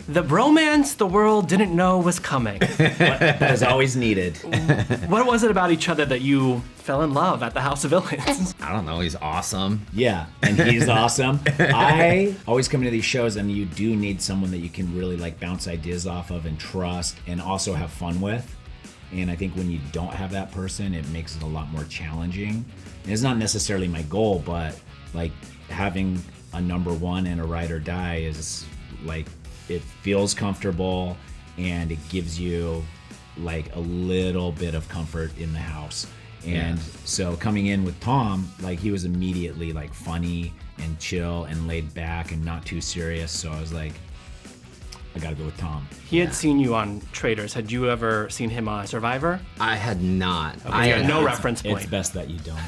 The bromance the world didn't know was coming. That is always needed. What was it about each other that you fell in love at the House of Villains? I don't know, he's awesome. Yeah, and he's awesome. I always come into these shows and you do need someone that you can really like bounce ideas off of and trust and also have fun with. And I think when you don't have that person, it makes it a lot more challenging. And it's not necessarily my goal, but like having a number one and a ride or die is like, it feels comfortable and it gives you like a little bit of comfort in the house. And so coming in with Tom, like he was immediately like funny and chill and laid back and not too serious. So I was like, I gotta go with Tom. He had seen you on Traitors. Had you ever seen him on Survivor? I had not. Okay, I had no reference point. It's best that you don't.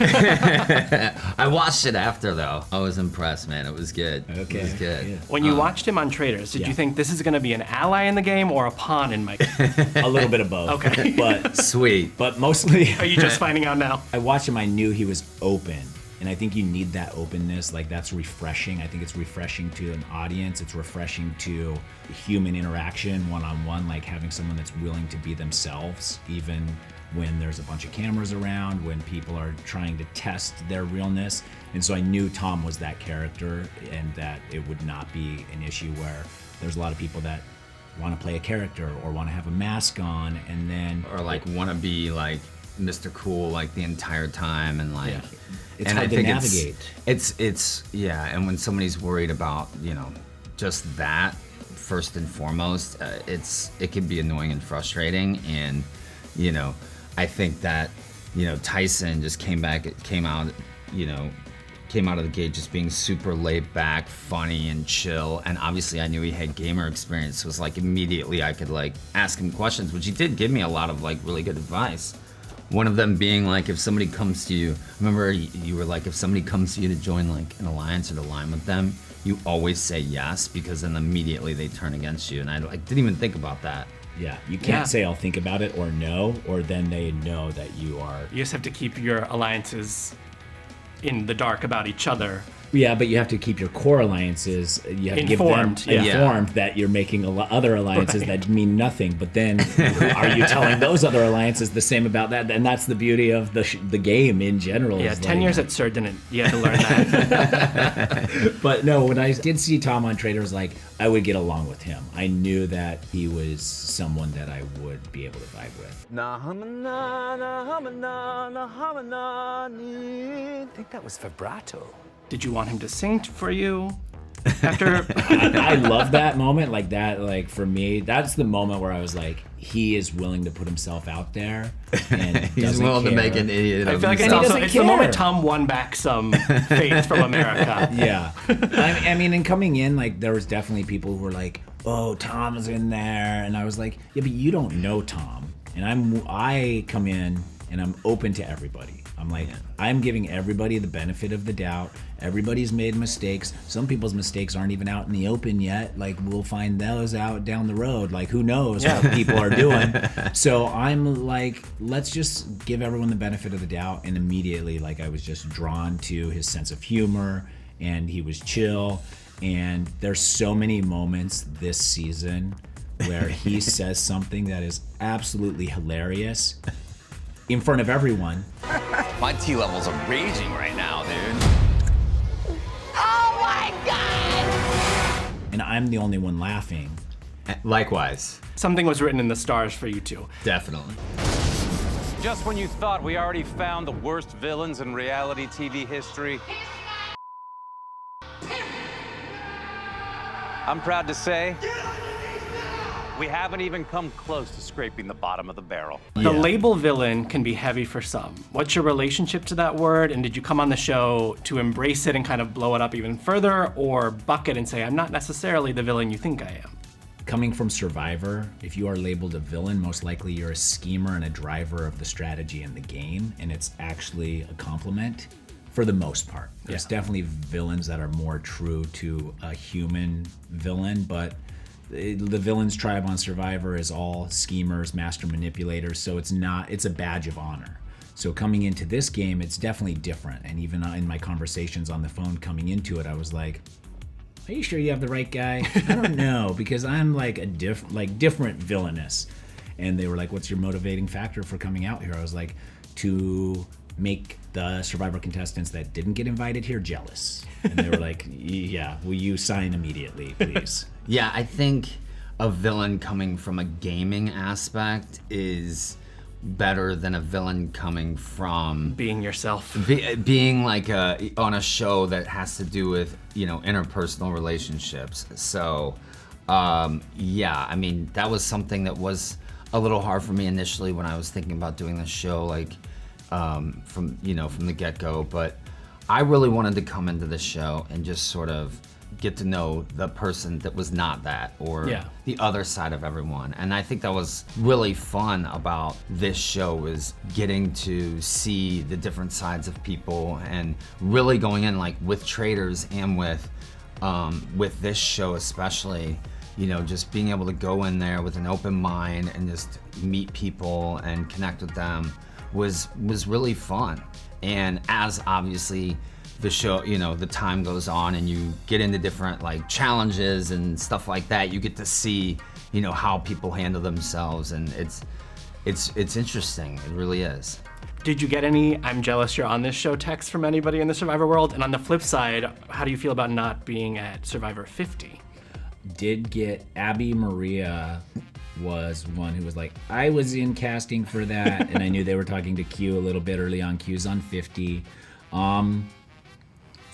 I watched it after though. I was impressed, man. It was good. Okay. It was good. Yeah. When you watched him on Traitors, did you think this is going to be an ally in the game or a pawn in my game? A little bit of both. Okay. Sweet. But mostly, Are you just finding out now? I watched him, I knew he was open. And I think you need that openness. Like that's refreshing. I think it's refreshing to an audience. It's refreshing to human interaction one-on-one, like having someone that's willing to be themselves, even when there's a bunch of cameras around, when people are trying to test their realness. And so I knew Tom was that character and that it would not be an issue where there's a lot of people that want to play a character or want to have a mask on and then... Or like want to be like Mr. Cool like the entire time and like... Yeah. It's hard to navigate. It's and when somebody's worried about, you know, just that first and foremost, it can be annoying and frustrating. And, you know, I think that, you know, Tyson just came out of the gate just being super laid back, funny and chill. And obviously I knew he had gamer experience. So it was like immediately I could like ask him questions, which he did give me a lot of like really good advice. One of them being like, if somebody comes to you, remember you were like, if somebody comes to you to join like an alliance or to align with them, you always say yes, because then immediately they turn against you. And I didn't even think about that. Yeah, you can't say I'll think about it or no, or then they know that you are. You just have to keep your alliances in the dark about each other. Yeah, but you have to keep your core alliances. You have to Informed, give them informed that you're making other alliances that mean nothing. But then, are you telling those other alliances the same about that? And that's the beauty of the game in general. Yeah, 10 years at SIR you had to learn that. But no, when I did see Tom on Traitors, like I would get along with him. I knew that he was someone that I would be able to vibe with. I think that was vibrato. Did you want him to sing for you? After I love that moment, like that. Like for me, that's the moment where I was like, he is willing to put himself out there, and He's willing to make an idiot I of feel like himself. it's the moment Tom won back some faith from America. Yeah, I mean, and coming in, like there was definitely people who were like, "Oh, Tom's in there," and I was like, "Yeah, but you don't know Tom." And I come in and I'm open to everybody. I'm like, I'm giving everybody the benefit of the doubt. Everybody's made mistakes. Some people's mistakes aren't even out in the open yet. Like, we'll find those out down the road. Like, who knows what people are doing. So I'm like, let's just give everyone the benefit of the doubt. And immediately, like, I was just drawn to his sense of humor, and he was chill. And there's so many moments this season where he says something that is absolutely hilarious in front of everyone. My T levels are raging right now, dude. Oh my God! And I'm the only one laughing. Likewise. Something was written in the stars for you two. Definitely. Just when you thought we already found the worst villains in reality TV history, I'm proud to say we haven't even come close to scraping the bottom of the barrel. The label villain can be heavy for some. What's your relationship to that word? And did you come on the show to embrace it and kind of blow it up even further, or buck it and say, I'm not necessarily the villain you think I am? Coming from Survivor, if you are labeled a villain, most likely you're a schemer and a driver of the strategy in the game, and it's actually a compliment for the most part. There's definitely villains that are more true to a human villain, but the villains tribe on Survivor is all schemers, master manipulators, so it's a badge of honor. So coming into this game, it's definitely different. And even in my conversations on the phone coming into it, I was like, are you sure you have the right guy? I don't know, because I'm like a different villainous. And they were like, what's your motivating factor for coming out here? I was like, to make the Survivor contestants that didn't get invited here jealous. And they were like, yeah, will you sign immediately, please? Yeah, I think a villain coming from a gaming aspect is better than a villain coming from Being yourself. being like on a show that has to do with, you know, interpersonal relationships. So yeah, I mean, that was something that was a little hard for me initially when I was thinking about doing this show, like from the get-go. But I really wanted to come into this show and just sort of get to know the person that was not that, or the other side of everyone. And I think that was really fun about this show, is getting to see the different sides of people, and really going in, like with Traitors and with this show especially, you know, just being able to go in there with an open mind and just meet people and connect with them was really fun. And as obviously the show, you know, the time goes on and you get into different like challenges and stuff like that, you get to see, you know, how people handle themselves, and it's interesting. It really is. Did you get any "I'm jealous you're on this show" texts from anybody in the Survivor world? And on the flip side, how do you feel about not being at Survivor 50? Did get Abby Maria was one who was like, I was in casting for that, and I knew they were talking to Q a little bit early on. Q's on 50.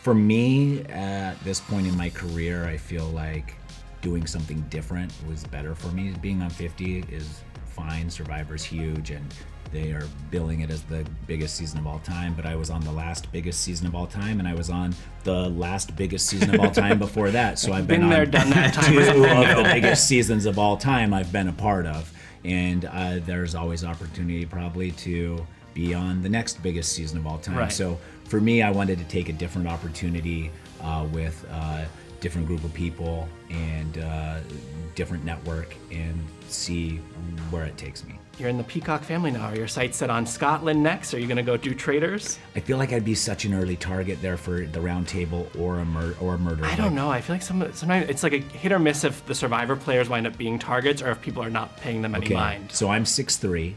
For me, at this point in my career, I feel like doing something different was better for me. Being on 50 is fine. Survivor's huge, and they are billing it as the biggest season of all time, but I was on the last biggest season of all time, and I was on the last biggest season of all time before that. So I've been there, on done that time. two of the biggest seasons of all time I've been a part of. And there's always opportunity probably to be on the next biggest season of all time. Right. So for me, I wanted to take a different opportunity with a different group of people and different network, and see where it takes me. You're in the Peacock family now. Are your sights set on Scotland next? Are you going to go do Traitors? I feel like I'd be such an early target there for the round table or a murder. I don't know. I feel like sometimes it's like a hit or miss if the Survivor players wind up being targets, or if people are not paying them any mind. So I'm 6'3".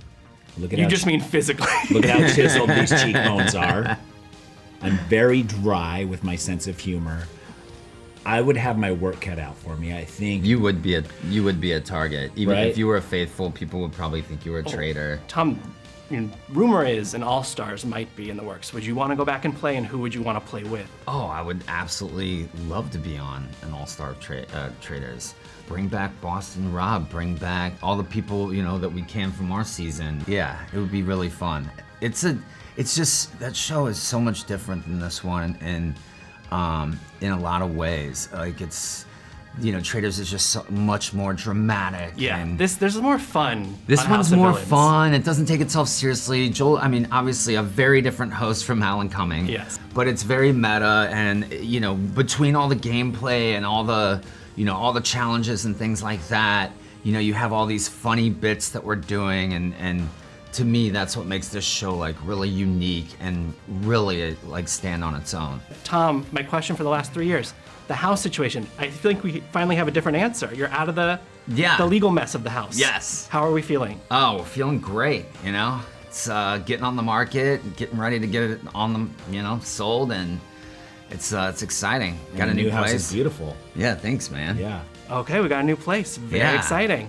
Look at You how, just mean physically. look at how chiseled these cheekbones are. I'm very dry with my sense of humor. I would have my work cut out for me. I think You would be a target. Even Right? if you were faithful, people would probably think you were a traitor. Tom, rumor is an All-Stars might be in the works. Would you want to go back and play, and who would you want to play with? Oh, I would absolutely love to be on an All-Star Traitors. Bring back Boston Rob. Bring back all the people, you know, that we can from our season. Yeah, it would be really fun. It's just, that show is so much different than this one, and in a lot of ways. Like, it's, you know, Traitors is just so much more dramatic. Yeah, and there's more fun. this on one's House of more Villains. fun. It doesn't take itself seriously. Joel, I mean, obviously a very different host from Alan Cumming. Yes. But it's very meta, and, you know, between all the gameplay and all the, you know, all the challenges and things like that, you know, you have all these funny bits that we're doing, and to me, that's what makes this show like really unique and really like stand on its own. Tom, my question for the last 3 years, the house situation. I feel like we finally have a different answer. You're out of the legal mess of the house. Yes. How are we feeling? Oh, we're feeling great, you know? It's getting on the market, getting ready to get it on the, you know, sold, and it's exciting. Got and a the new house place. is beautiful. Yeah, thanks, man. Yeah. Okay, we got a new place. Very Yeah. exciting.